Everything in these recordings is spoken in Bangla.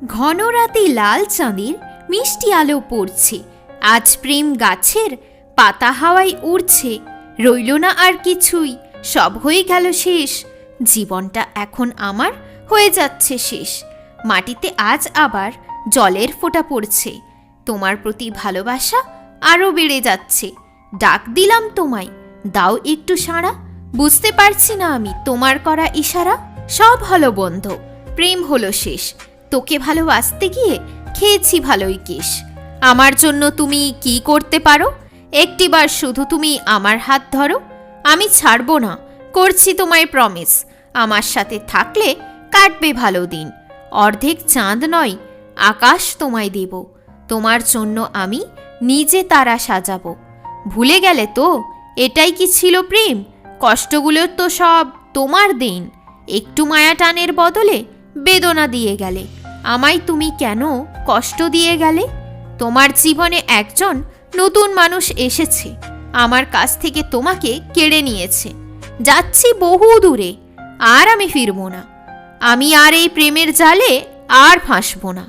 ঘন রাতে লাল চাঁদের মিষ্টি আলো পড়ছে। আজ প্রেম গাছের পাতা হাওয়ায় উড়ছে। রইল না আর কিছুই, সব হয়ে গেল শেষ। জীবনটা এখন আমার হয়ে যাচ্ছে শেষ। মাটিতে আজ আবার জলের ফোঁটা পড়ছে। তোমার প্রতি ভালোবাসা আরও বেড়ে যাচ্ছে। ডাক দিলাম তোমায়, দাও একটু সাড়া। বুঝতে পারছি না আমি তোমার করা ইশারা। সব হলো বন্ধ, প্রেম হলো শেষ। তোকে ভালোবাসতে গিয়ে খেয়েছি ভালোই কেশ। আমার জন্য তুমি কি করতে পারো? একটিবার শুধু তুমি আমার হাত ধরো। আমি ছাড়বো না, করছি তোমায় প্রমিস। আমার সাথে থাকলে কাটবে ভালো দিন। অর্ধেক চাঁদ নয়, আকাশ তোমায় দেব। তোমার জন্য আমি নিজে তারা সাজাবো। ভুলে গেলে তো এটাই কি ছিল প্রেম? কষ্টগুলো তো সব তোমার দিন। একটু মায়া টানের বদলে বেদনা দিয়ে গেলে। আমায় তুমি কেন কষ্ট দিয়ে গেলে? তোমার জীবনে একজন নতুন মানুষ এসেছে, আমার কাছ থেকে তোমাকে কেড়ে নিয়েছে। যাচ্ছি বহু দূরে, আর আমি ফিরবো না। আমি আর এই প্রেমের জালে আর ফাঁসবো না।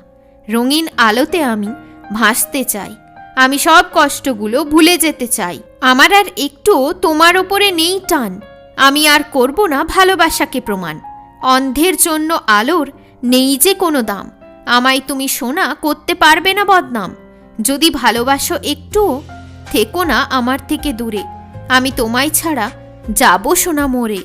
রঙিন আলোতে আমি ভাসতে চাই। আমি সব কষ্টগুলো ভুলে যেতে চাই। আমার আর একটু তোমার ওপরে নেই টান। আমি আর করব না ভালোবাসাকে প্রমাণ। অন্ধের জন্য আলোর নেই যে কোনো দাম। আমায় তুমি সোনা করতে পারবে না বদনাম। যদি ভালোবাসো একটুও, থেকো না আমার থেকে দূরে। আমি তোমায় ছাড়া যাবো সোনা মরে।